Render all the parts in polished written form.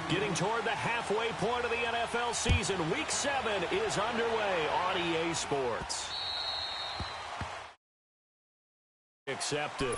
Getting toward the halfway point of the NFL season, Week 7 is underway on EA Sports. Accepted.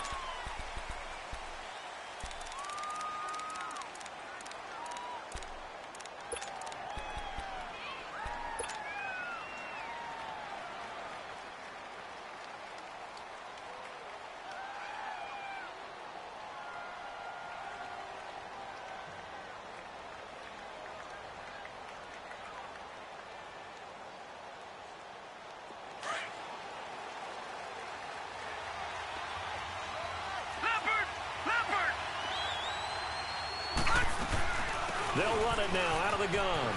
They'll run it now out of the gun.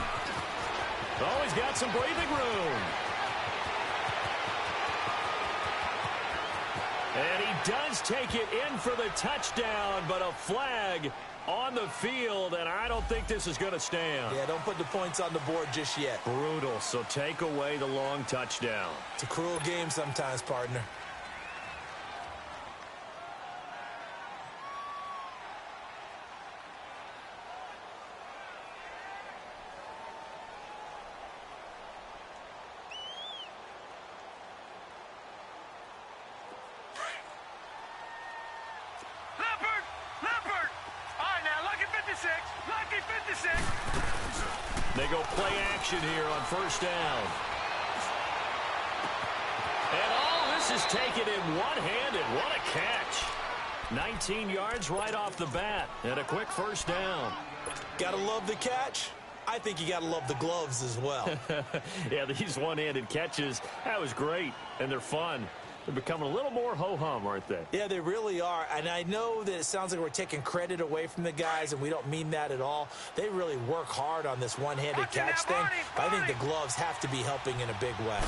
Oh, he's got some breathing room. And he does take it in for the touchdown, but a flag on the field, and I don't think this is going to stand. Yeah, don't put the points on the board just yet. Brutal, so take away the long touchdown. It's a cruel game sometimes, partner. They go play action here on first down. And all this is taken in one-handed. What a catch. 19 yards right off the bat. And a quick first down. Gotta love the catch. I think you gotta love the gloves as well. Yeah, these one-handed catches, that was great. And they're fun. They're becoming a little more ho-hum, aren't they? Yeah, they really are. And I know that it sounds like we're taking credit away from the guys, and we don't mean that at all. They really work hard on this one-handed catch thing. I think the gloves have to be helping in a big way.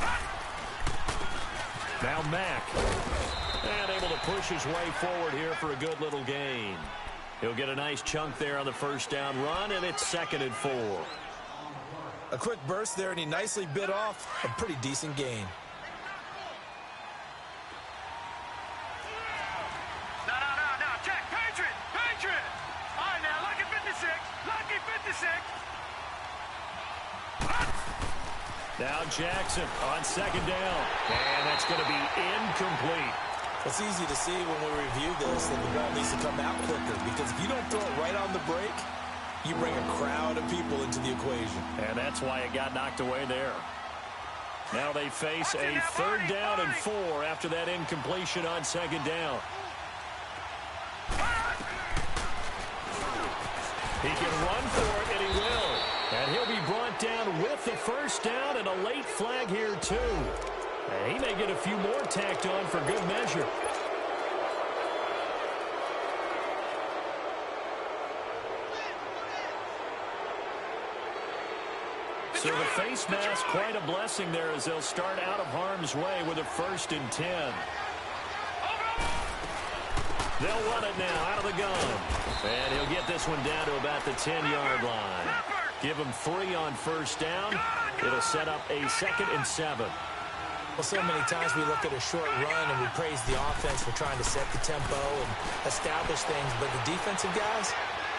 Now Mack. And able to push his way forward here for a good little gain. He'll get a nice chunk there on the first down run, and it's 2nd and 4. A quick burst there, and he nicely bit off a pretty decent gain. Now Jackson on 2nd down. And that's going to be incomplete. It's easy to see when we review this that the ball needs to come out quicker, because if you don't throw it right on the break, you bring a crowd of people into the equation. And that's why it got knocked away there. Now they face a 3rd down and 4 after that incompletion on 2nd down. He can run for it, and he will. And he'll be brought down with the first down and a late flag here, too. And he may get a few more tacked on for good measure. So the face mask, quite a blessing there as they'll start out of harm's way with a 1st and 10. They'll run it now out of the gun. And he'll get this one down to about the 10-yard line. Give him 3 on first down. It'll set up a 2nd and 7. Well, so many times we look at a short run and we praise the offense for trying to set the tempo and establish things. But the defensive guys,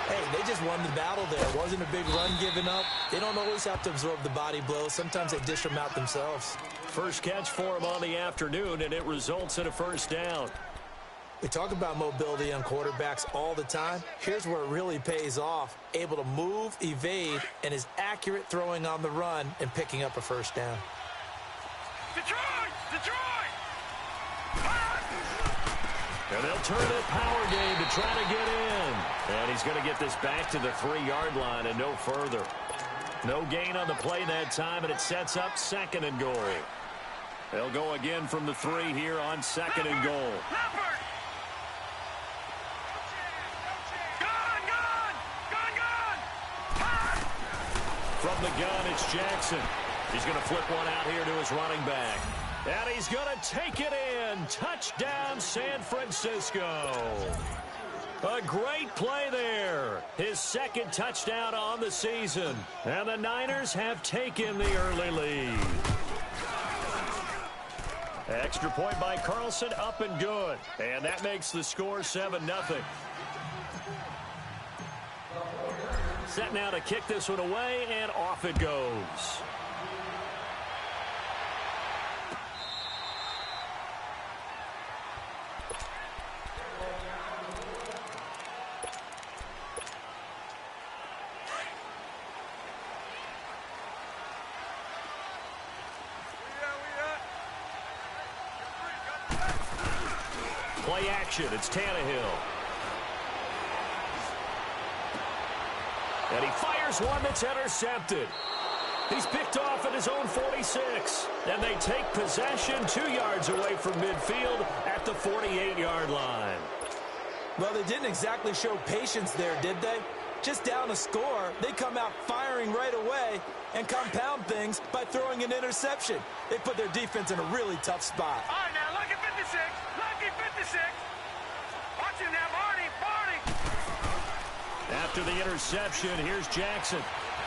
hey, they just won the battle there. It wasn't a big run given up. They don't always have to absorb the body blows. Sometimes they dish them out themselves. First catch for him on the afternoon, and it results in a first down. We talk about mobility on quarterbacks all the time. Here's where it really pays off. Able to move, evade, and is accurate throwing on the run and picking up a first down. Detroit! Detroit! And they'll turn that power game to try to get in. And he's going to get this back to the 3-yard line and no further. No gain on the play that time, and it sets up 2nd and goal. They'll go again from the 3 here on 2nd and goal. From the gun, it's Jackson. He's going to flip one out here to his running back. And he's going to take it in. Touchdown, San Francisco. A great play there. His 2nd touchdown on the season. And the Niners have taken the early lead. Extra point by Carlson, up and good. And that makes the score 7-0. Set now to kick this one away, and off it goes. Play action. It's Tannehill. And he fires one that's intercepted. He's picked off at his own 46. And they take possession 2 yards away from midfield at the 48-yard line. Well, they didn't exactly show patience there, did they? Just down a score, they come out firing right away and compound things by throwing an interception. They put their defense in a really tough spot. All right, now, lucky 56. Lucky 56. Watch him now, Barney. After the interception, here's Jackson.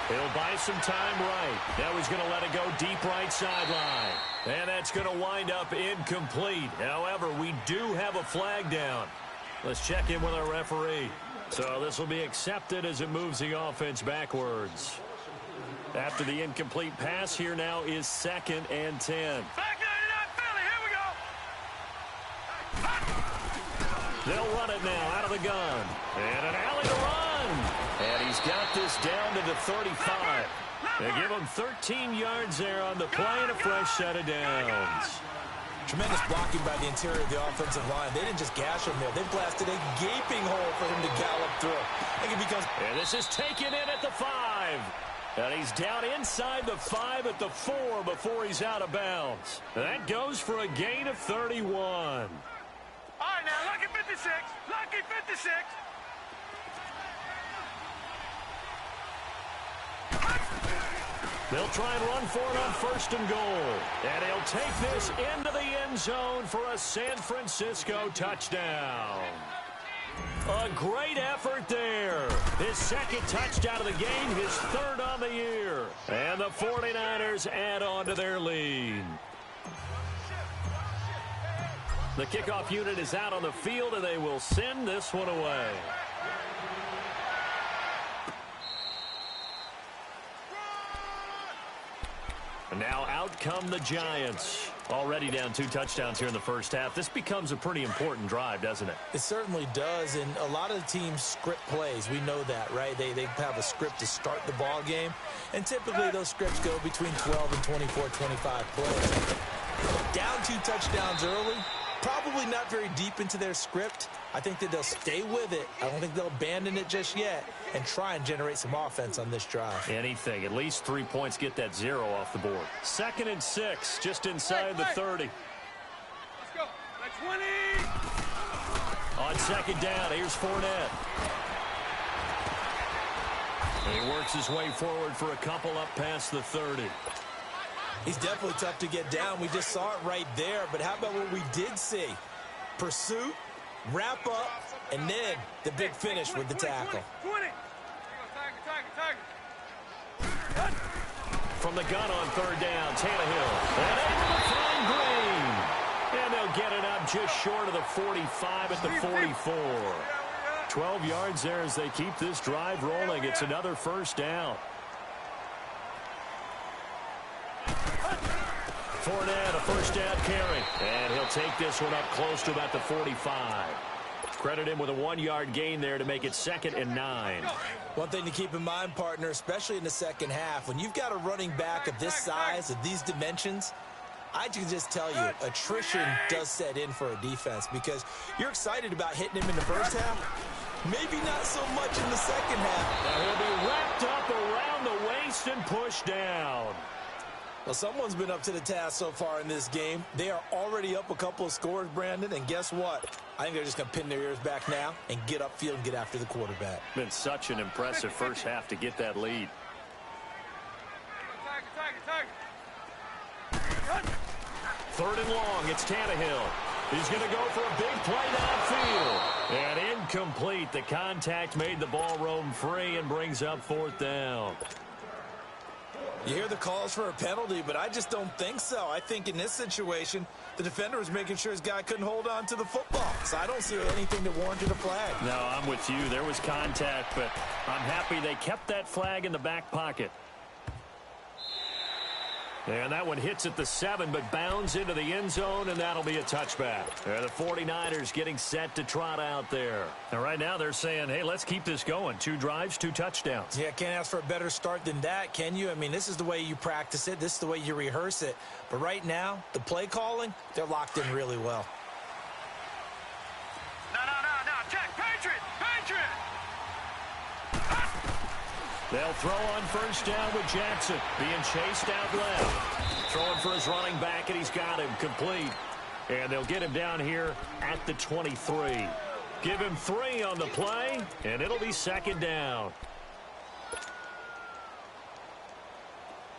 He'll buy some time right. Now he's going to let it go deep right sideline. And that's going to wind up incomplete. However, we do have a flag down. Let's check in with our referee. So this will be accepted as it moves the offense backwards. After the incomplete pass, here now is 2nd and 10. Back 99, Philly. Here we go. They'll run it now out of the gun. And an alley to run. And he's got this down to the 35. They give him 13 yards there on the play and a fresh set of downs. Tremendous blocking by the interior of the offensive line. They didn't just gash him there. They blasted a gaping hole for him to gallop through. I think it becomes... And this is taken in at the 5. And he's down inside the 5 at the 4 before he's out of bounds. That goes for a gain of 31. All right, now, lucky 56. Lucky 56. They'll try and run for it on 1st and goal. And he'll take this into the end zone for a San Francisco touchdown. A great effort there. His 2nd touchdown of the game, his 3rd on the year. And the 49ers add on to their lead. The kickoff unit is out on the field, and they will send this one away. And now out come the Giants. Already down 2 touchdowns here in the first half. This becomes a pretty important drive, doesn't it? It certainly does, and a lot of the teams script plays. We know that, right? They have a script to start the ball game, and typically those scripts go between 12 and 24, 25 plays. Down 2 touchdowns early, probably not very deep into their script. I think that they'll stay with it. I don't think they'll abandon it just yet and try and generate some offense on this drive. Anything. At least 3 points get that 0 off the board. 2nd and 6, just inside the 30. Let's go. That's 20. On 2nd down, here's Fournette. And he works his way forward for a couple up past the 30. He's definitely tough to get down. We just saw it right there. But how about what we did see? Pursuit, wrap up, and then the big finish with the tackle. 20. From the gun on 3rd down, Tannehill. And able to find Green. And they'll get it up just short of the 45 at the 44. 12 yards there as they keep this drive rolling. It's another 1st down. Fournette, a 1st down carry. And he'll take this one up close to about the 45. Credit him with a 1-yard gain there to make it 2nd and 9. One thing to keep in mind, partner, especially in the second half, when you've got a running back of this size, of these dimensions, I can just tell you, attrition does set in for a defense because you're excited about hitting him in the first half. Maybe not so much in the second half. And he'll be wrapped up around the waist and pushed down. Well, someone's been up to the task so far in this game. They are already up a couple of scores, Brandon, and guess what? I think they're just going to pin their ears back now and get upfield and get after the quarterback. Been such an impressive first half to get that lead. 3rd and long, it's Tannehill. He's going to go for a big play downfield. And incomplete. The contact made the ball roam free and brings up 4th down. You hear the calls for a penalty, but I just don't think so. I think in this situation, the defender was making sure his guy couldn't hold on to the football. So I don't see anything that warranted a flag. No, I'm with you. There was contact, but I'm happy they kept that flag in the back pocket. And that one hits at the 7, but bounds into the end zone, and that'll be a touchback. The 49ers getting set to trot out there. And right now they're saying, hey, let's keep this going. 2 drives, 2 touchdowns. Yeah, can't ask for a better start than that, can you? I mean, this is the way you practice it. This is the way you rehearse it. But right now, the play calling, they're locked in really well. No. Check. Patriot. They'll throw on first down with Jackson being chased out left. Throwing for his running back, and he's got him complete. And they'll get him down here at the 23. Give him 3 on the play, and it'll be second down.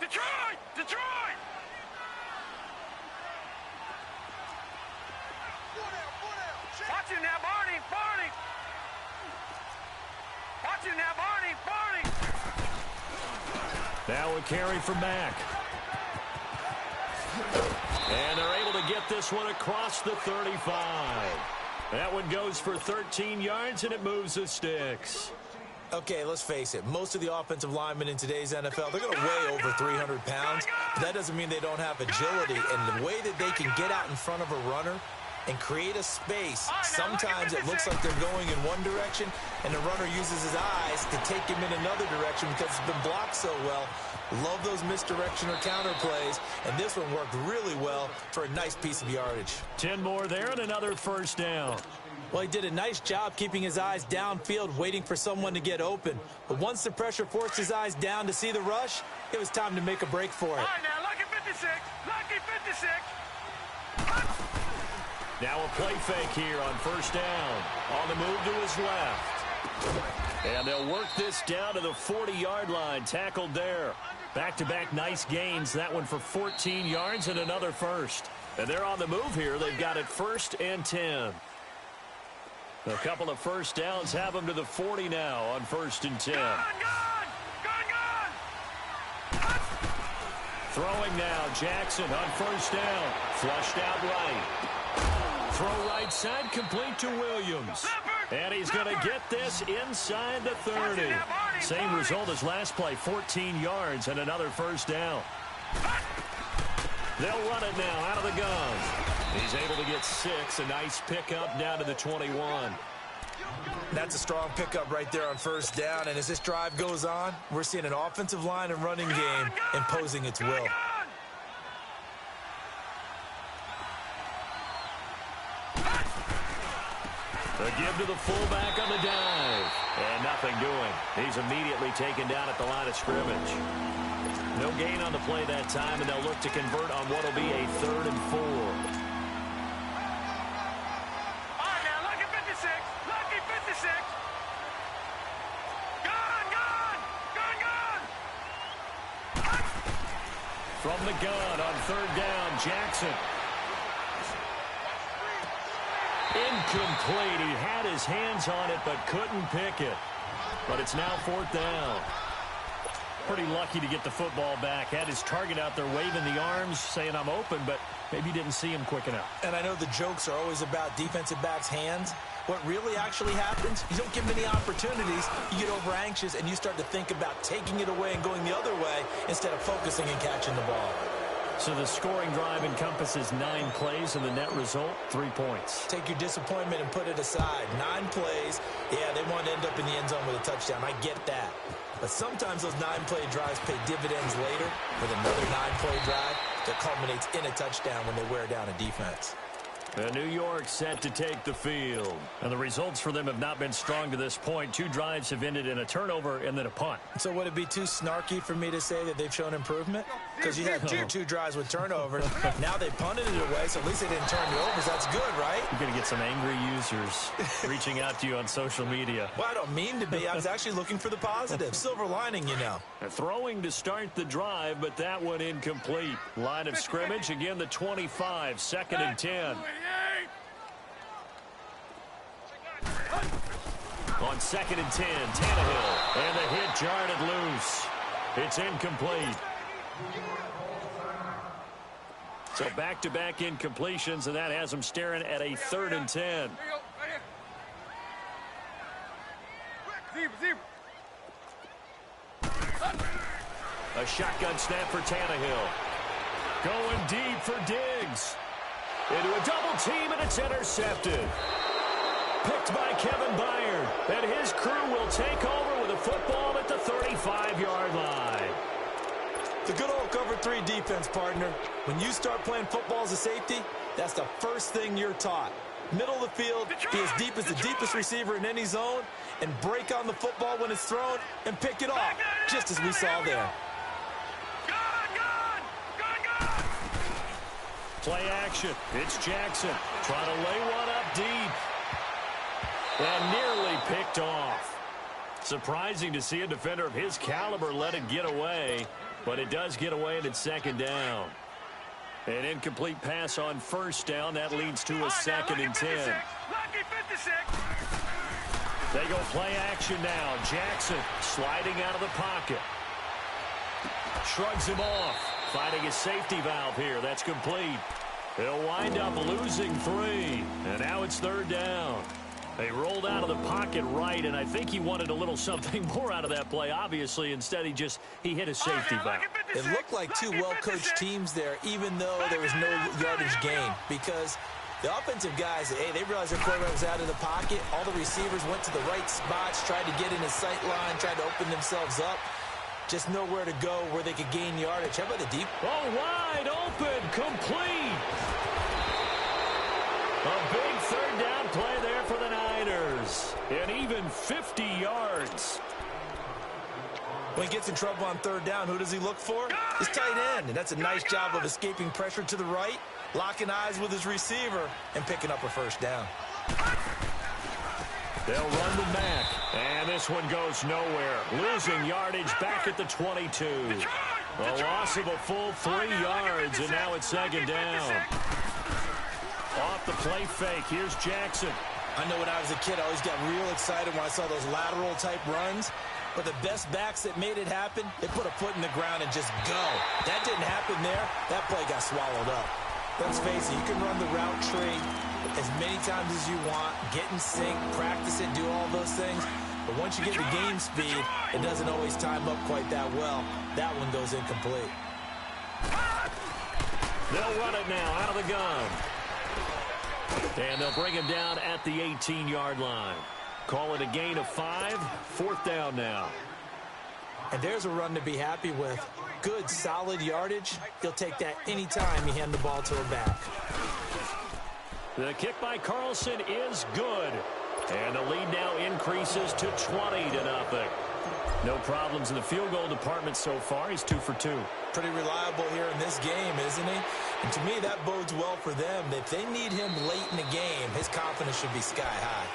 Detroit! Watch him now, Barney! Watch him now, Barney! Now a carry for Mack. And they're able to get this one across the 35. That one goes for 13 yards, and it moves the sticks. Okay, let's face it. Most of the offensive linemen in today's NFL, they're going to weigh over 300 pounds. But that doesn't mean they don't have agility. And the way that they can get out in front of a runner and create a space, sometimes it looks like they're going in one direction, and the runner uses his eyes to take him in another direction because it's been blocked so well. Love those misdirection or counter plays, and this one worked really well for a nice piece of yardage. 10 more there and another first down. Well, he did a nice job keeping his eyes downfield, waiting for someone to get open. But once the pressure forced his eyes down to see the rush, it was time to make a break for it. All right, now, lucky 56. Now a play fake here on first down. On the move to his left. And they'll work this down to the 40-yard line. Tackled there. Back-to-back nice gains. That one for 14 yards and another first. And they're on the move here. They've got it 1st and 10. A couple of first downs have them to the 40 now on 1st and 10. Gone! Throwing now, Jackson on first down. Flushed out right. Throw right side, complete to Williams. And he's going to get this inside the 30. Same result as last play, 14 yards and another first down. They'll run it now out of the gun. He's able to get 6, a nice pickup down to the 21. That's a strong pickup right there on first down, and as this drive goes on, we're seeing an offensive line and running game imposing its will. The give to the fullback on the dive. And nothing doing. He's immediately taken down at the line of scrimmage. No gain on the play that time, and they'll look to convert on what will be a 3rd and 4. All right, now, lucky 56. Gone! From the gun on 3rd down, Jackson. Incomplete. He had his hands on it but couldn't pick it. But it's now 4th down. Pretty lucky to get the football back. Had his target out there waving the arms, saying I'm open, but maybe didn't see him quick enough. And I know the jokes are always about defensive backs' hands. What really actually happens, you don't give them any opportunities, you get over anxious, and you start to think about taking it away and going the other way instead of focusing and catching the ball. So the scoring drive encompasses 9 plays, and the net result, 3 points. Take your disappointment and put it aside. 9 plays, yeah, they want to end up in the end zone with a touchdown. I get that. But sometimes those 9-play drives pay dividends later with another 9-play drive that culminates in a touchdown when they wear down a defense. New York set to take the field. And the results for them have not been strong to this point. 2 drives have ended in a turnover and then a punt. So would it be too snarky for me to say that they've shown improvement? Because you had two drives with turnovers. Now they punted it away, so at least they didn't turn it over. So that's good, right? You're going to get some angry users reaching out to you on social media. Well, I don't mean to be. I was actually looking for the positive. Silver lining, you know. Throwing to start the drive, but that one incomplete. Line of scrimmage, again the 25, 2nd and 10. On 2nd and 10, Tannehill, and the hit jarred it loose. It's incomplete. So back-to-back incompletions, and that has them staring at a 3rd and 10. A shotgun snap for Tannehill. Going deep for Diggs. Into a double team, and it's intercepted. Picked by Kevin Byard. And his crew will take over with a football at the 35-yard line. The good old cover 3 defense, partner. When you start playing football as a safety, that's the first thing you're taught. Middle of the field, be as deep as the deepest receiver in any zone, and break on the football when it's thrown and pick it off, just as we saw there. Play action. It's Jackson trying to lay one up deep. And nearly picked off. Surprising to see a defender of his caliber let it get away, but it does get away and it's 2nd down. An incomplete pass on 1st down. That leads to a 2nd and 10. They go play action now. Jackson sliding out of the pocket. Shrugs him off. Finding a safety valve here. That's complete. He'll wind up losing 3. And now it's 3rd down. They rolled out of the pocket right, and I think he wanted a little something more out of that play. Obviously, instead he hit a safety valve. It looked like 2 well-coached teams there, even though there was no yardage gain, because the offensive guys, hey, they realized their quarterback was out of the pocket. All the receivers went to the right spots, tried to get in his sight line, tried to open themselves up. Just nowhere to go where they could gain yardage. How about the deep? Oh, wide open, complete. A big 3rd down play there for the Niners. And even 50 yards. When he gets in trouble on 3rd down, who does he look for? His tight end. And that's a nice job of escaping pressure to the right, locking eyes with his receiver, and picking up a 1st down. They'll run the back. And this one goes nowhere. Losing yardage back at the 22. A loss of a full 3 yards, and now it's 2nd down. Off the play fake. Here's Jackson. I know when I was a kid, I always got real excited when I saw those lateral-type runs. But the best backs that made it happen, they put a foot in the ground and just go. That didn't happen there. That play got swallowed up. Let's face it, you can run the route tree as many times as you want, get in sync, practice it, do all those things. But once you get the game speed, it doesn't always time up quite that well. That one goes incomplete. They'll run it now out of the gun. And they'll bring him down at the 18-yard line. Call it a gain of 5. 4th down now. And there's a run to be happy with. Good, solid yardage. He'll take that anytime you hand the ball to a back. The kick by Carlson is good. And the lead now increases to 20-0. No problems in the field goal department so far. He's 2 for 2. Pretty reliable here in this game, isn't he? And to me, that bodes well for them. If they need him late in the game, his confidence should be sky high.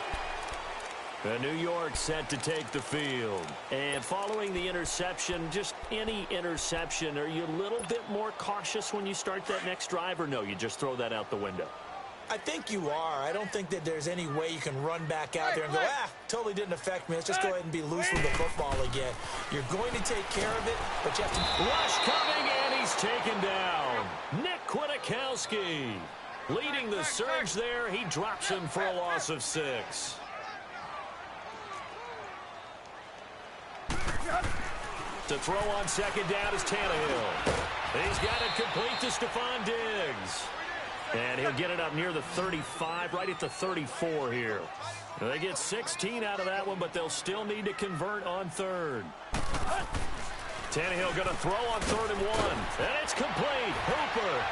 New York set to take the field. And following the interception, just any interception, are you a little bit more cautious when you start that next drive, or no, you just throw that out the window? I think you are. I don't think that there's any way you can run back out there and go, totally didn't affect me. Let's just go ahead and be loose with the football again. You're going to take care of it, but you have to... Rush coming, and he's taken down. Nick Kwiatkowski leading the surge there. He drops him for a loss of 6. To throw on 2nd down is Tannehill. He's got it complete to Stephon Diggs. And he'll get it up near the 35, right at the 34 here. They get 16 out of that one, but they'll still need to convert on 3rd. Tannehill going to throw on 3rd and 1. And it's complete. Hooper.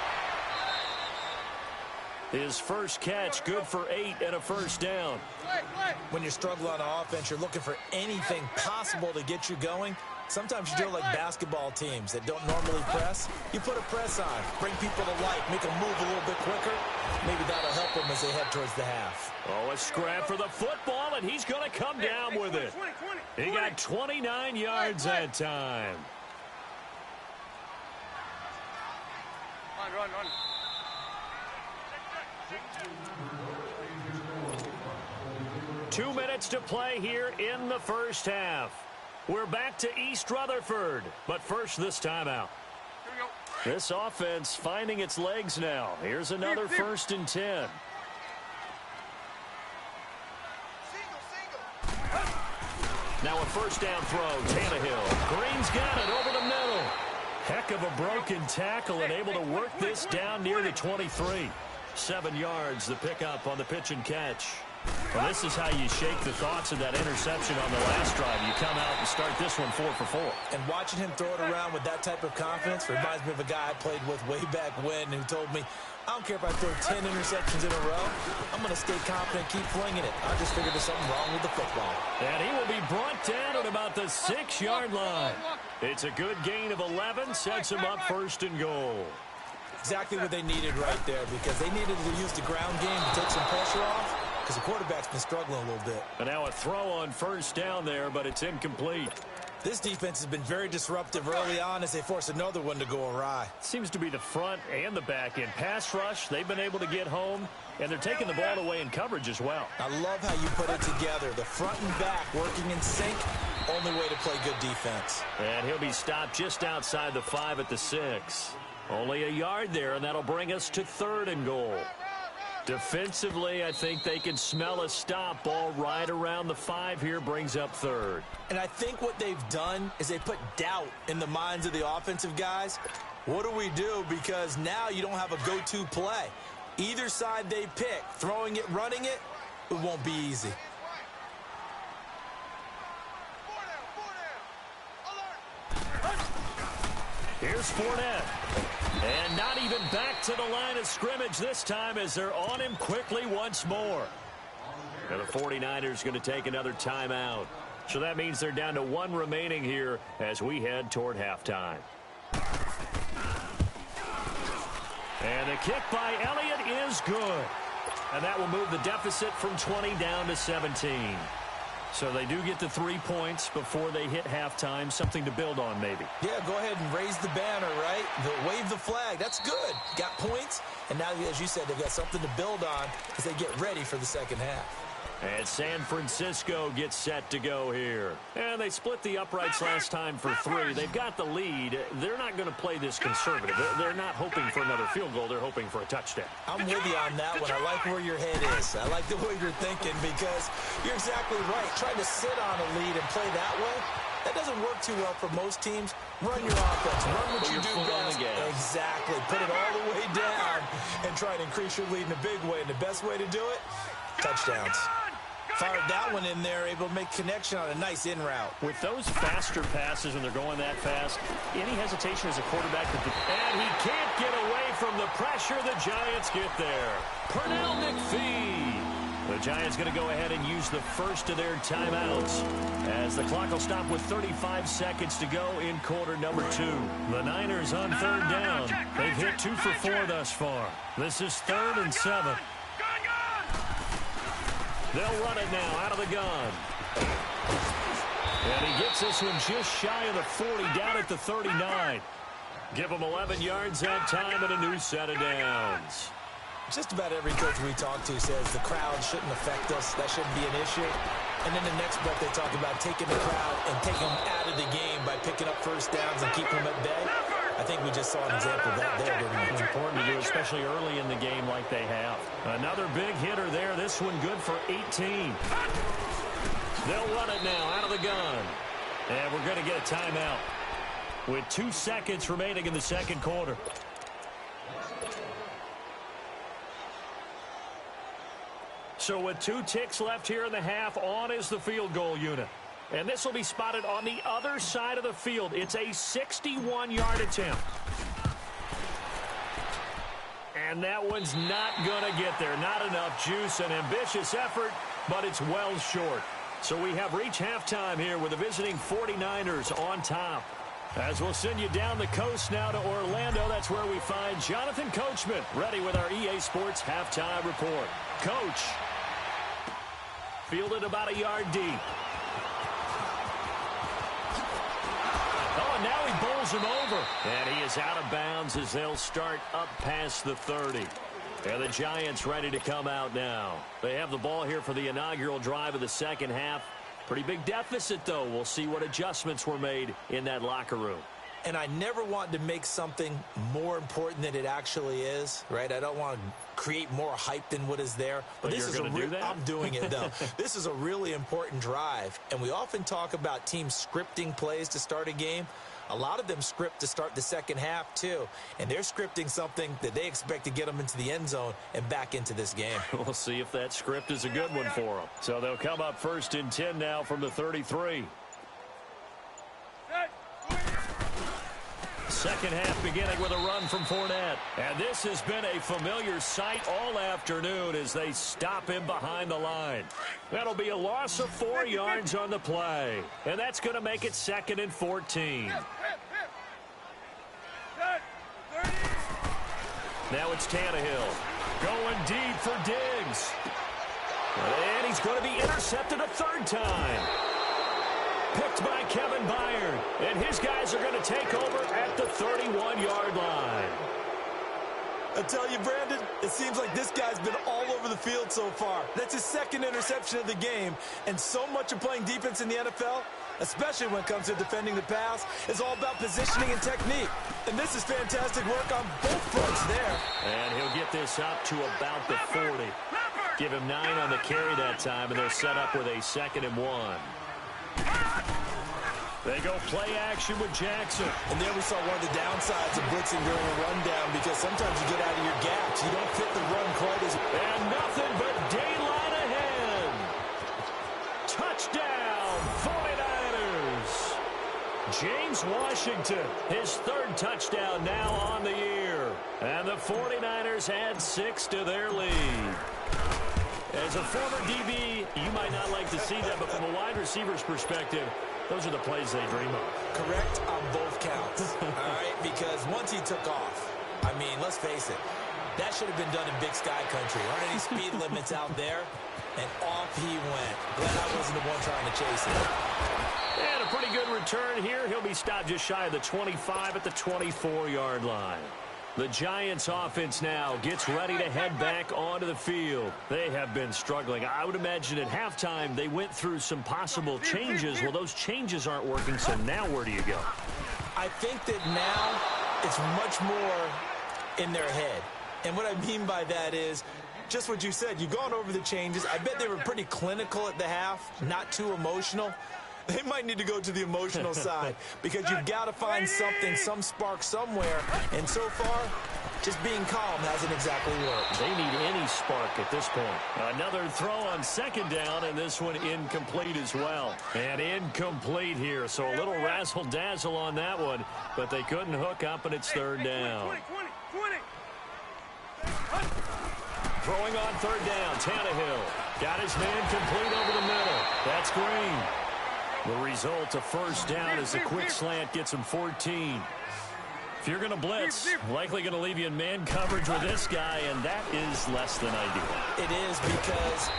His first catch, good for 8 and a 1st down. When you're struggling on offense, you're looking for anything possible to get you going. Sometimes you do it like basketball teams that don't normally press. You put a press on, bring people to life, make them move a little bit quicker. Maybe that'll help them as they head towards the half. Oh, a scrap for the football, and he's going to come down with it. He got 29 yards that time. Run. 2 minutes to play here in the first half. We're back to East Rutherford, but first this timeout. This offense finding its legs now. Here's another 1st and 10. Now a 1st down throw. Tannehill. Green's got it over the middle. Heck of a broken tackle and able to work this down near the 23. 7 yards, the pickup on the pitch and catch. Well, this is how you shake the thoughts of that interception on the last drive. You come out and start this one 4 for 4. And watching him throw it around with that type of confidence reminds me of a guy I played with way back when who told me, I don't care if I throw 10 interceptions in a row. I'm going to stay confident, keep flinging it. I just figured there's something wrong with the football. And he will be brought down at about the 6-yard line. It's a good gain of 11, sets him up 1st and goal. Exactly what they needed right there, because they needed to use the ground game to take some pressure off, because the quarterback's been struggling a little bit. And now a throw on 1st down there, but it's incomplete. This defense has been very disruptive early on as they force another one to go awry. Seems to be the front and the back end. Pass rush, they've been able to get home, and they're taking the ball away in coverage as well. I love how you put it together. The front and back working in sync, only way to play good defense. And he'll be stopped just outside the 5 at the 6. Only a yard there, and that'll bring us to 3rd and goal. Defensively, I think they can smell a stop. Ball right around the 5 here brings up 3rd. And I think what they've done is they put doubt in the minds of the offensive guys. What do we do? Because now you don't have a go-to play. Either side they pick, throwing it, running it, it won't be easy. Here's Fournette. And not even back to the line of scrimmage this time as they're on him quickly once more. And the 49ers going to take another timeout. So that means they're down to 1 remaining here as we head toward halftime. And the kick by Elliott is good. And that will move the deficit from 20 down to 17. So they do get the 3 points before they hit halftime. Something to build on, maybe. Yeah, go ahead and raise the banner, right? Wave the flag. That's good. Got points. And now, as you said, they've got something to build on as they get ready for the second half. And San Francisco gets set to go here. And they split the uprights last time for 3. They've got the lead. They're not going to play this conservative. They're not hoping for another field goal. They're hoping for a touchdown. I'm with you on that one. I like where your head is. I like the way you're thinking because you're exactly right. Trying to sit on a lead and play that way, that doesn't work too well for most teams. Run your offense. Run what you do best. Exactly. Put it all the way down and try to increase your lead in a big way. And the best way to do it, touchdowns. Fired that one in there, able to make connection on a nice in route. With those faster passes when they're going that fast, any hesitation as a quarterback. And he can't get away from the pressure. The Giants get there. Pernell McPhee. The Giants going to go ahead and use the first of their timeouts as the clock will stop with 35 seconds to go in quarter number 2. The Niners on 3rd down. They've hit 2 for 4 thus far. This is 3rd and 7. They'll run it now out of the gun. And he gets this one just shy of the 40, down at the 39. Give him 11 yards that time and a new set of downs. Just about every coach we talk to says the crowd shouldn't affect us. That shouldn't be an issue. And then the next breath they talk about taking the crowd and taking them out of the game by picking up first downs and keeping them at bay. I think we just saw an example of that there, didn't we? It's important to do, especially early in the game like they have. Another big hitter there. This one good for 18. They'll run it now out of the gun. And we're going to get a timeout with 2 seconds remaining in the second quarter. So with 2 ticks left here in the half, on is the field goal unit. And this will be spotted on the other side of the field. It's a 61-yard attempt. And that one's not going to get there. Not enough juice. An ambitious effort, but it's well short. So we have reached halftime here with the visiting 49ers on top. As we'll send you down the coast now to Orlando, that's where we find Jonathan Coachman, ready with our EA Sports halftime report. Coach, fielded about a yard deep. Oh, and now he bowls him over. And he is out of bounds as they'll start up past the 30. And the Giants ready to come out now. They have the ball here for the inaugural drive of the second half. Pretty big deficit, though. We'll see what adjustments were made in that locker room. And I never want to make something more important than it actually is, right? I don't want to create more hype than what is there. But this is I'm doing it, though. This is a really important drive. And we often talk about teams scripting plays to start a game. A lot of them script to start the second half, too. And they're scripting something that they expect to get them into the end zone and back into this game. We'll see if that script is a good one for them. So they'll come up 1st and 10 now from the 33. Second half beginning with a run from Fournette. And this has been a familiar sight all afternoon as they stop him behind the line. That'll be a loss of 4 yards on the play. And that's going to make it 2nd and 14. Now it's Tannehill going deep for Diggs. And he's going to be intercepted a 3rd time. Picked by Kevin Byard. And his guys are going to take over at the 31-yard line. I tell you, Brandon, it seems like this guy's been all over the field so far. That's his 2nd interception of the game. And so much of playing defense in the NFL, especially when it comes to defending the pass, is all about positioning and technique. And this is fantastic work on both fronts there. And he'll get this up to about the 40. Give him 9 on the carry that time, and they're set up with a 2nd and 1. They go play action with Jackson. And there we saw one of the downsides of blitzing during a rundown, because sometimes you get out of your gaps. You don't fit the run quite as... And nothing but daylight ahead. Touchdown, 49ers. James Washington, his 3rd touchdown now on the year. And the 49ers add 6 to their lead. As a former DB, you might not like to see that, but from a wide receiver's perspective, those are the plays they dream of. Correct on both counts, all right? Because once he took off, I mean, let's face it, that should have been done in Big Sky Country. Aren't any speed limits out there? And off he went. Glad I wasn't the one trying to chase him. And a pretty good return here. He'll be stopped just shy of the 25 at the 24-yard line. The Giants offense now gets ready to head back onto the field. They have been struggling. I would imagine at halftime they went through some possible changes. Well, those changes aren't working, so now where do you go? I think that now it's much more in their head. And what I mean by that is just what you said. You've gone over the changes. I bet they were pretty clinical at the half, not too emotional. They might need to go to the emotional side, because you've got to find something, some spark somewhere. And so far, just being calm hasn't exactly worked. They need any spark at this point. Another throw on 2nd down, and this one incomplete as well. And incomplete here, so a little razzle-dazzle on that one, but they couldn't hook up, and it's 3rd down. 20. Throwing on 3rd down, Tannehill got his man complete over the middle. That's Green. The result, a 1st down, as a quick slant gets him 14. If you're going to blitz, likely going to leave you in man coverage with this guy, and that is less than ideal. It is, because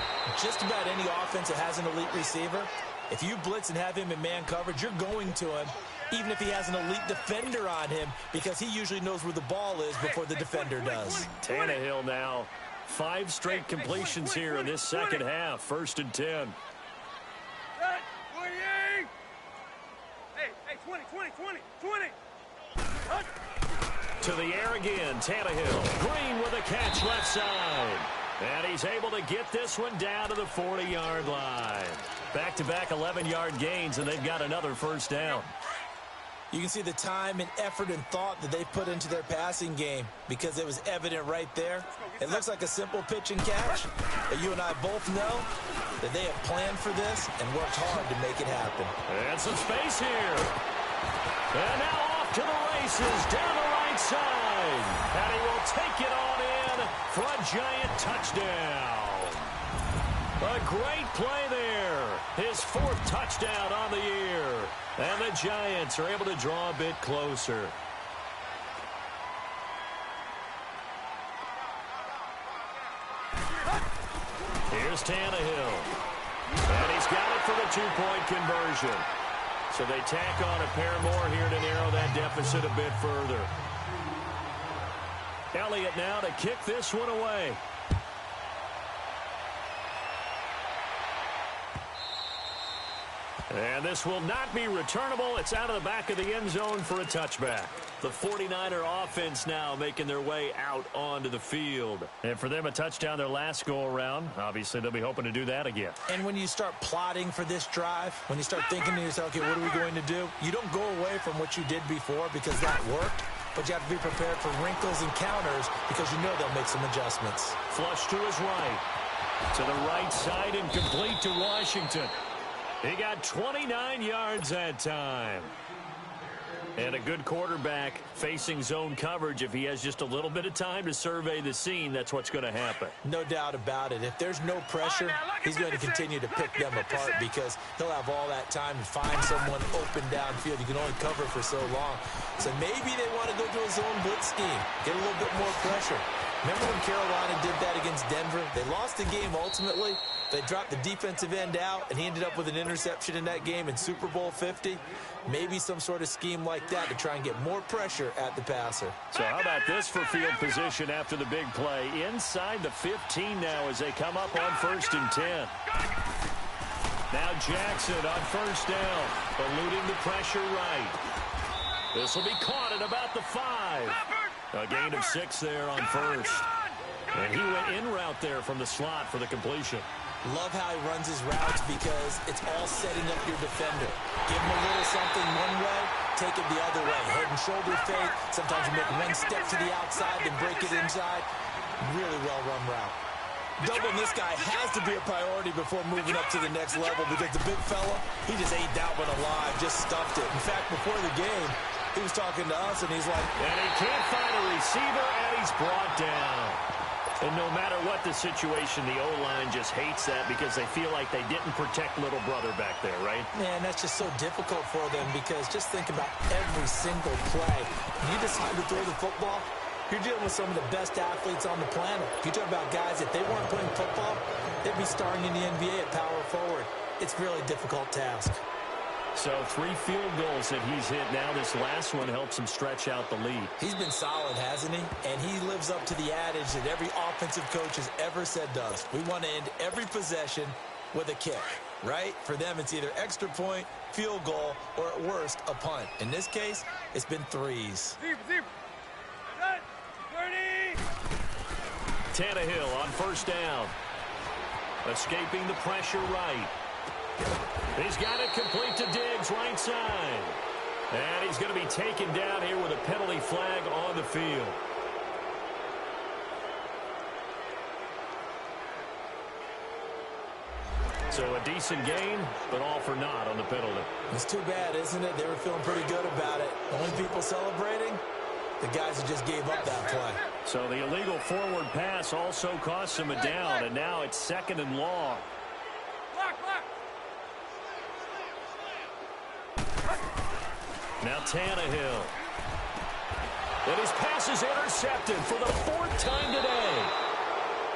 just about any offense that has an elite receiver, if you blitz and have him in man coverage, you're going to him, even if he has an elite defender on him, because he usually knows where the ball is before the defender does. Tannehill now, 5 straight completions here in this second half, 1st and 10. Hey, 20. To the air again, Tannehill. Green with a catch left side. And he's able to get this one down to the 40-yard line. Back-to-back 11-yard gains, and they've got another 1st down. You can see the time and effort and thought that they've put into their passing game, because it was evident right there. It looks like a simple pitch and catch, but you and I both know that they have planned for this and worked hard to make it happen. And some space here. And now off to the races down the right side. And he will take it on in for a Giant touchdown. A great play there. His 4th touchdown on the year. And the Giants are able to draw a bit closer. Here's Tannehill. And he's got it for the 2-point conversion. So they tack on a pair more here to narrow that deficit a bit further. Elliott now to kick this one away. And this will not be returnable. It's out of the back of the end zone for a touchback. The 49er offense now making their way out onto the field. And for them, a touchdown their last go-around. Obviously, they'll be hoping to do that again. And when you start plotting for this drive, when you start thinking to yourself, okay, what are we going to do? You don't go away from what you did before because that worked. But you have to be prepared for wrinkles and counters because you know they'll make some adjustments. Flush to his right. To the right side and complete to Washington. He got 29 yards that time. And a good quarterback facing zone coverage. If he has just a little bit of time to survey the scene, that's what's going to happen. No doubt about it. If there's no pressure, he's going to continue to pick them apart because he'll have all that time to find someone open downfield. You can only cover for so long. So maybe they want to go to a zone blitz scheme, get a little bit more pressure. Remember when Carolina did that against Denver? They lost the game ultimately. They dropped the defensive end out, and he ended up with an interception in that game in Super Bowl 50. Maybe some sort of scheme like that to try and get more pressure at the passer. So how about this for field position after the big play? Inside the 15 now as they come up on 1st and 10. Now Jackson on 1st down, eluding the pressure right. This will be caught at about the 5. A gain of 6 there on 1st. And he went in route there from the slot for the completion. Love how he runs his routes because it's all setting up your defender. Give him a little something one way, take it the other way. Head and shoulder fake. Sometimes you make one step to the outside, then break it inside. Really well-run route. Doubling this guy has to be a priority before moving up to the next level because the big fella, he just ate that one alive, just stuffed it. In fact, before the game, he was talking to us, and he's like... And he can't find a receiver, and he's brought down. And no matter what the situation, the O-line just hates that because they feel like they didn't protect little brother back there, right? Man, that's just so difficult for them because just think about every single play. When you decide to throw the football, you're dealing with some of the best athletes on the planet. If you talk about guys, if they weren't playing football, they'd be starting in the NBA at power forward. It's a really difficult task. So 3 field goals that he's hit now. This last one helps him stretch out the lead. He's been solid, hasn't he? And he lives up to the adage that every offensive coach has ever said to us. We want to end every possession with a kick, right? For them, it's either extra point, field goal, or at worst, a punt. In this case, it's been 3s. Tannehill on 1st down. Escaping the pressure right. He's got it complete to Diggs, right side. And he's going to be taken down here with a penalty flag on the field. So a decent gain, but all for naught on the penalty. It's too bad, isn't it? They were feeling pretty good about it. The only people celebrating, the guys who just gave up that play. So the illegal forward pass also cost him a down, and now it's 2nd and long. Now Tannehill. And his pass is intercepted for the 4th time today.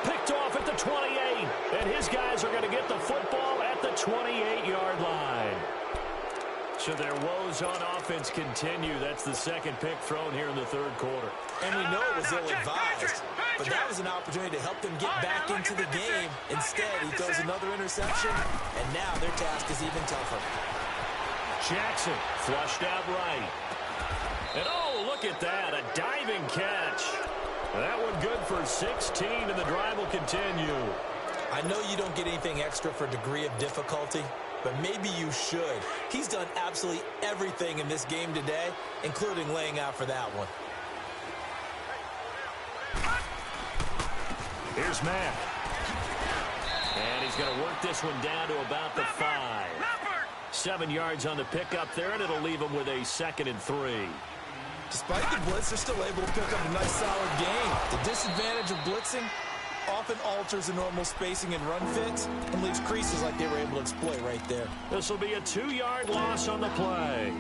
Picked off at the 28. And his guys are going to get the football at the 28-yard line. So their woes on offense continue. That's the 2nd pick thrown here in the 3rd quarter. And we know it was ill-advised. But that was an opportunity to help them get back into the game. Instead, he throws another interception. And now their task is even tougher. Jackson flushed out right. And oh, look at that, a diving catch. That one good for 16, and the drive will continue. I know you don't get anything extra for degree of difficulty, but maybe you should. He's done absolutely everything in this game today, including laying out for that one. Here's Matt. And he's going to work this one down to about the 5. 7 yards on the pickup there, and it'll leave him with a 2nd and 3. Despite the blitz, they're still able to pick up a nice, solid gain. The disadvantage of blitzing often alters the normal spacing and run fits and leaves creases like they were able to exploit right there. This will be a 2-yard loss on the play,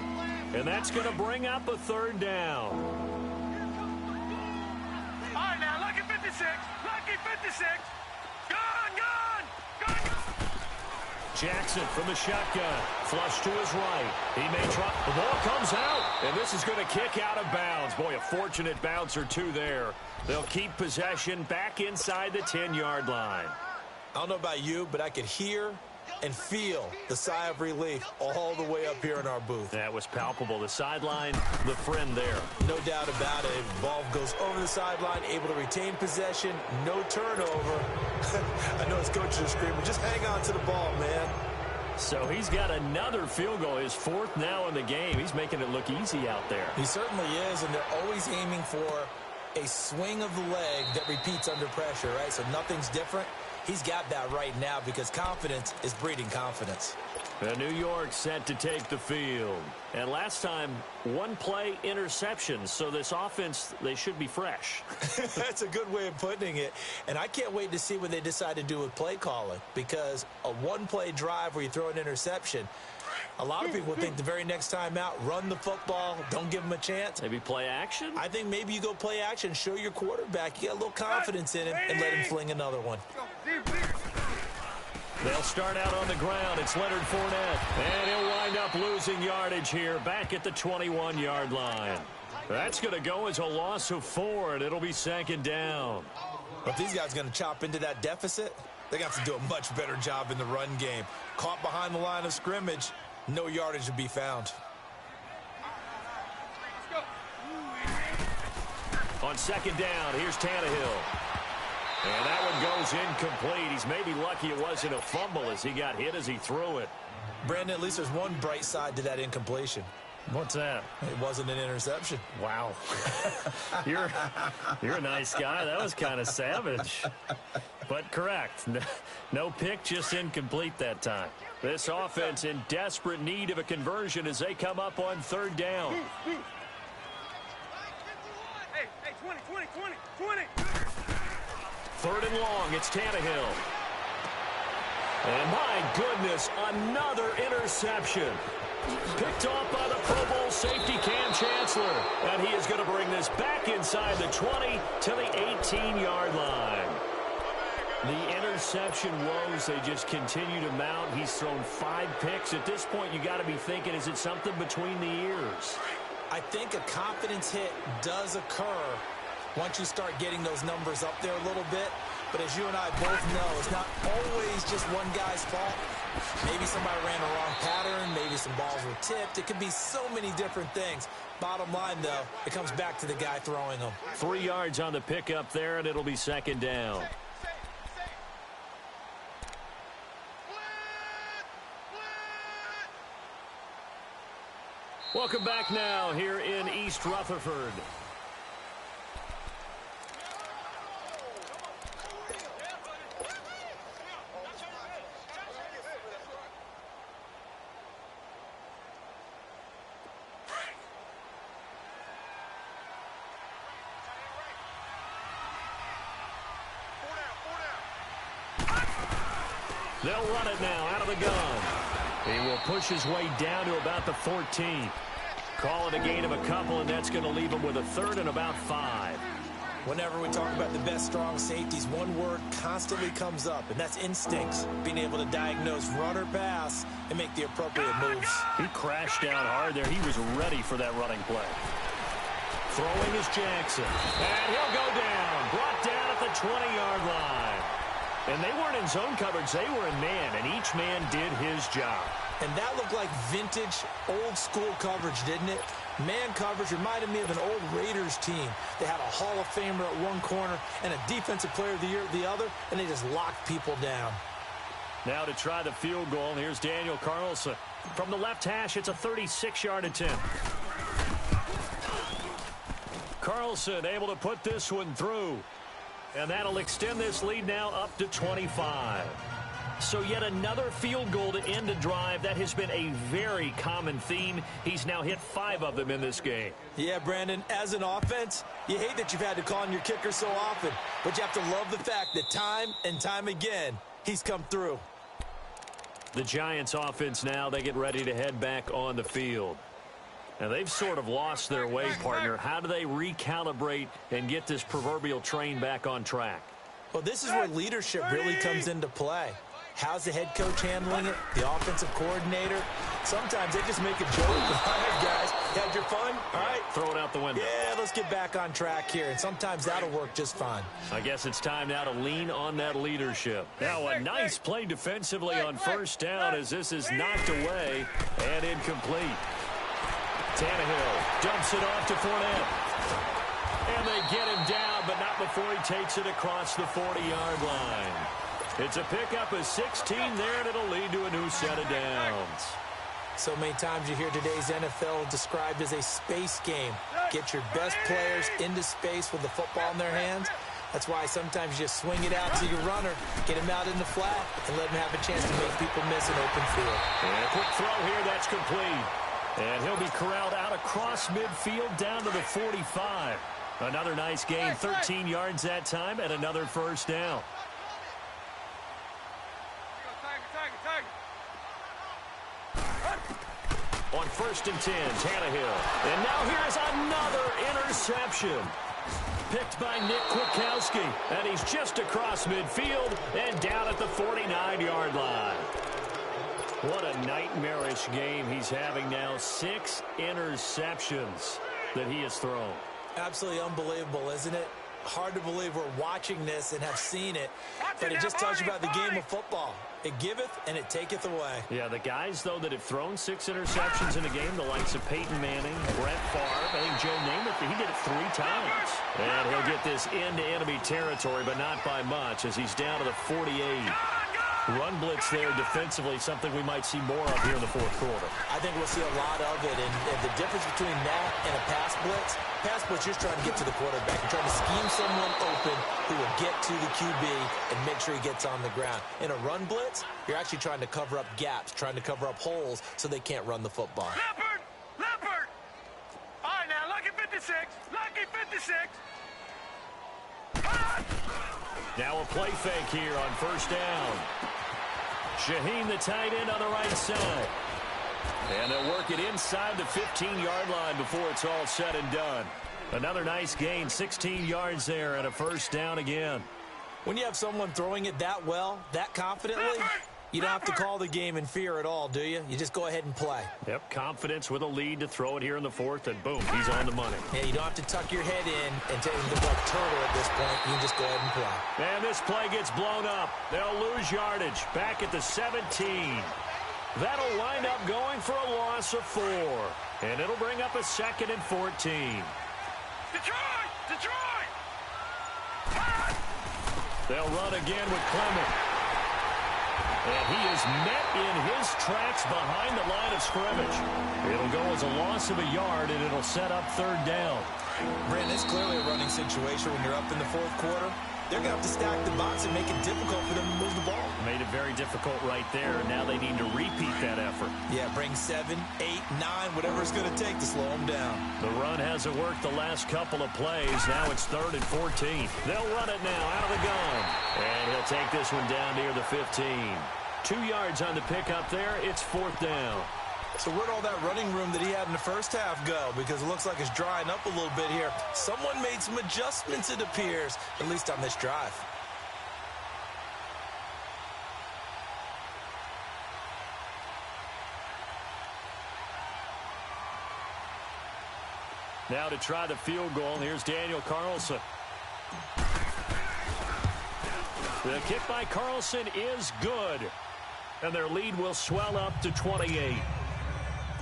and that's going to bring up a 3rd down. All right, now, lucky 56. Lucky 56. Gone. Jackson from the shotgun. Flush to his right. He may try. The ball comes out, and this is going to kick out of bounds. Boy, a fortunate bounce or two there. They'll keep possession back inside the 10-yard line. I don't know about you, but I could hear and feel the sigh of relief all the way up here in our booth. That was palpable. The sideline, the friend there. No doubt about it. Ball goes over the sideline, able to retain possession, no turnover. I know his coaches are screaming, just hang on to the ball, man. So he's got another field goal, his fourth now in the game. He's making it look easy out there. He certainly is, and they're always aiming for a swing of the leg that repeats under pressure, right? So nothing's different. He's got that right now because confidence is breeding confidence. New York set to take the field. And last time, one play interception. So this offense, they should be fresh. That's a good way of putting it. And I can't wait to see what they decide to do with play calling, because a one-play drive where you throw an interception, a lot of people think the very next time out, run the football, don't give them a chance. Maybe play action? I think maybe you go play action, show your quarterback, you got a little confidence in him, and let him fling another one. They'll start out on the ground. It's Leonard Fournette. And he'll wind up losing yardage here back at the 21-yard line. That's going to go as a loss of 4, and it'll be second down. If these guys are going to chop into that deficit, they're going to have to do a much better job in the run game. Caught behind the line of scrimmage, no yardage to be found. On second down, here's Tannehill. And that one goes incomplete. He's maybe lucky it wasn't a fumble as he got hit as he threw it. Brandon, at least there's one bright side to that incompletion. What's that? It wasn't an interception. Wow. You're a nice guy. That was kind of savage. But correct. No pick, just incomplete that time. This offense in desperate need of a conversion as they come up on third down. Hey, 20. Third and long, it's Tannehill. And my goodness, another interception. Picked off by the Pro Bowl safety Cam Chancellor. And he is going to bring this back inside the 20 to the 18-yard line. The interception woes, they just continue to mount. He's thrown 5 picks. At this point, you got to be thinking, is it something between the ears? I think a confidence hit does occur once you start getting those numbers up there a little bit. But as you and I both know, it's not always just one guy's fault. Maybe somebody ran a wrong pattern. Maybe some balls were tipped. It could be so many different things. Bottom line, though, it comes back to the guy throwing them. 3 yards on the pickup there, and it'll be second down. Welcome back now here in East Rutherford. They'll run it now out of the gun. He will push his way down to about the 14. Call it a gain of a couple, and that's going to leave him with a third and about 5. Whenever we talk about the best strong safeties, one word constantly comes up, and that's instincts. Being able to diagnose run or pass and make the appropriate moves. He crashed down hard there. He was ready for that running play. Throwing is Jackson. And he'll go down. Brought down at the 20-yard line. And they weren't in zone coverage. They were in man, and each man did his job. And that looked like vintage, old-school coverage, didn't it? Man coverage reminded me of an old Raiders team. They had a Hall of Famer at one corner and a Defensive Player of the Year at the other, and they just locked people down. Now to try the field goal, here's Daniel Carlson. From the left hash, it's a 36-yard attempt. Carlson able to put this one through. And that'll extend this lead now up to 25. So yet another field goal to end a drive. That has been a very common theme. He's now hit 5 of them in this game. Yeah, Brandon, as an offense, you hate that you've had to call on your kicker so often. But you have to love the fact that time and time again, he's come through. The Giants offense now, they get ready to head back on the field. Now, they've sort of lost their way, partner. How do they recalibrate and get this proverbial train back on track? Well, this is where leadership really comes into play. How's the head coach handling it? The offensive coordinator? Sometimes they just make a joke. All right, guys, had your fun? All right. Throwing out out the window. Yeah, let's get back on track here, and sometimes that'll work just fine. I guess it's time now to lean on that leadership. Now a nice play defensively on first down as this is knocked away and incomplete. Tannehill dumps it off to Fournette. And they get him down, but not before he takes it across the 40-yard line. It's a pickup of 16 there, and it'll lead to a new set of downs. So many times you hear today's NFL described as a space game. Get your best players into space with the football in their hands. That's why sometimes you just swing it out to your runner, get him out in the flat, and let him have a chance to make people miss an open field. And a quick throw here, that's complete. And he'll be corralled out across midfield down to the 45. Another nice gain, 13 yards that time, and another first down. On 1st and 10, Tannehill. And now here's another interception. Picked by Nick Kwiatkowski. And he's just across midfield and down at the 49-yard line. What a nightmarish game he's having now. 6 interceptions that he has thrown. Absolutely unbelievable, isn't it? Hard to believe we're watching this and have seen it, but it just tells you about the game of football. It giveth and it taketh away. Yeah, the guys, though, that have thrown 6 interceptions in a game, the likes of Peyton Manning, Brett Favre, I think Joe Namath, he did it 3 times. And he'll get this into enemy territory, but not by much, as he's down to the 48. Run blitz there defensively, something we might see more of here in the 4th quarter. I think we'll see a lot of it, and the difference between that and a pass blitz, you're trying to get to the quarterback. You're trying to scheme someone open who will get to the QB and make sure he gets on the ground. In a run blitz, you're actually trying to cover up gaps, trying to cover up holes so they can't run the football. Leopard! All right, now, lucky 56. Lucky 56. Now a play fake here on 1st down. Shaheen, the tight end, on the right side. And they'll work it inside the 15-yard line before it's all said and done. Another nice gain, 16 yards there, and a first down again. When you have someone throwing it that well, that confidently, you don't have to call the game in fear at all, do you? You just go ahead and play. Yep, confidence with a lead to throw it here in the 4th, and boom, he's on the money. Yeah, you don't have to tuck your head in and take the like turtle at this point. You can just go ahead and play. And this play gets blown up. They'll lose yardage back at the 17. That'll wind up going for a loss of 4. And it'll bring up a 2nd and 14. Detroit! They'll run again with Clement. And he is met in his tracks behind the line of scrimmage. It'll go as a loss of a yard, and it'll set up 3rd down. Brandon, it's clearly a running situation when you're up in the 4th quarter. They're going to have to stack the box and make it difficult for them to move the ball. Made it very difficult right there, and now they need to repeat that effort. Yeah, bring 7, 8, 9, whatever it's going to take to slow them down. The run hasn't worked the last couple of plays. Now it's 3rd and 14. They'll run it now out of the gun. And he'll take this one down near the 15. 2 yards on the pickup there. It's 4th down. So where'd all that running room that he had in the first half go? Because it looks like it's drying up a little bit here. Someone made some adjustments, it appears, at least on this drive. Now to try the field goal, and here's Daniel Carlson. The kick by Carlson is good. And their lead will swell up to 28.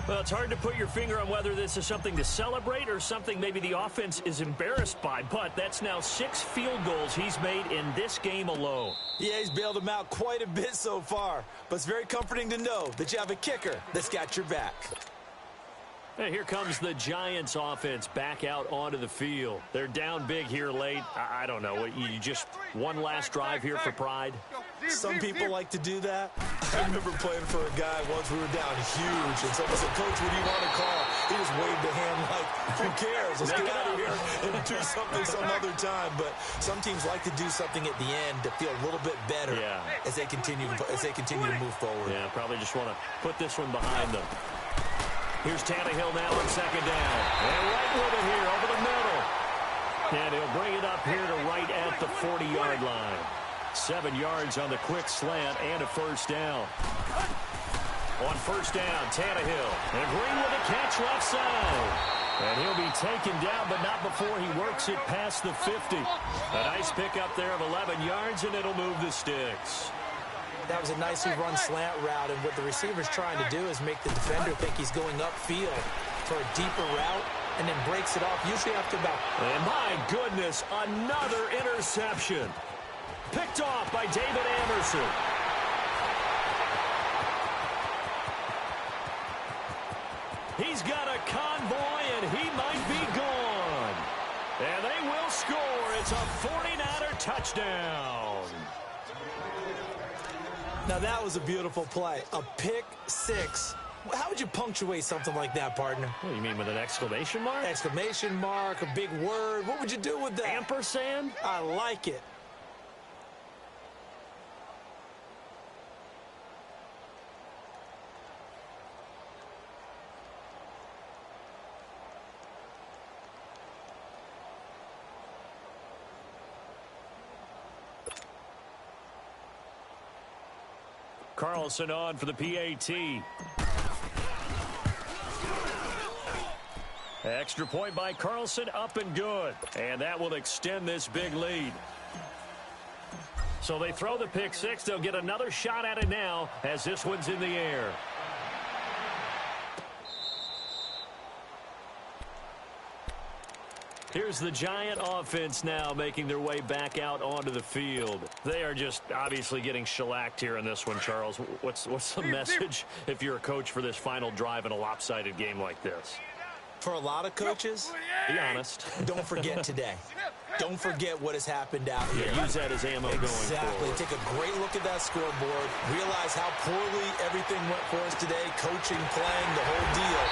Well, it's hard to put your finger on whether this is something to celebrate or something maybe the offense is embarrassed by, but that's now 6 field goals he's made in this game alone. Yeah, he's bailed them out quite a bit so far, but it's very comforting to know that you have a kicker that's got your back. And here comes the Giants offense back out onto the field. They're down big here late. I don't know. You just one last drive here for pride? Some people like to do that. I remember playing for a guy once. We were down huge, and someone said, "Coach, what do you want to call?" He just waved a hand like, "Who cares? Let's get out of here and do something some other time." But some teams like to do something at the end to feel a little bit better as they continue to move forward. Yeah, probably just want to put this one behind them. Here's Tannehill now on 2nd down. And right with it here over the middle. And he'll bring it up here to right at the 40-yard line. 7 yards on the quick slant and a first down. On 1st down, Tannehill. And Green with a catch left side. And he'll be taken down, but not before he works it past the 50. A nice pickup there of 11 yards, and it'll move the sticks. That was a nicely run slant route, and what the receiver's trying to do is make the defender think he's going upfield for a deeper route, and then breaks it off, usually after about... And my goodness, another interception. Picked off by David Anderson. He's got a convoy, and he might be gone. And they will score. It's a 49er touchdown. Now, that was a beautiful play. A pick six. How would you punctuate something like that, partner? What do you mean, with an exclamation mark? Exclamation mark, a big word. What would you do with that? Ampersand? I like it. Carlson on for the PAT. Extra point by Carlson, up and good. And that will extend this big lead. So they throw the pick six. They'll get another shot at it now as this one's in the air. Here's the Giant offense now making their way back out onto the field. They are just obviously getting shellacked here in this one, Charles. What's the message if you're a coach for this final drive in a lopsided game like this? For a lot of coaches, be honest. Don't forget today. Don't forget what has happened out here. Yeah, use that as ammo going forward. Exactly. Take a great look at that scoreboard. Realize how poorly everything went for us today. Coaching, playing, the whole deal.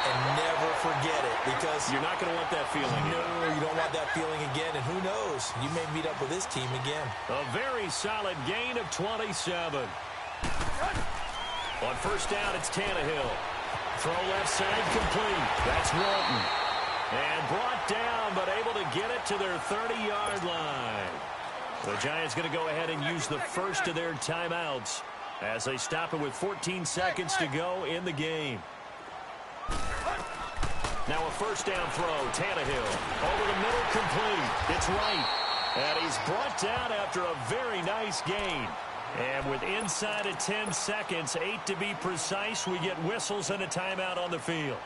And never forget it, because you're not going to want that feeling. No, you don't want that feeling again. And who knows? You may meet up with this team again. A very solid gain of 27. On first down, it's Tannehill. Throw left side complete. That's Walton. And brought down, but able to get it to their 30-yard line. The Giants going to go ahead and use the first of their timeouts as they stop it with 14 seconds to go in the game. Now a first down throw, Tannehill. Over the middle, complete. It's right. And he's brought down after a very nice gain. And with inside of 10 seconds, 8 to be precise, we get whistles and a timeout on the field.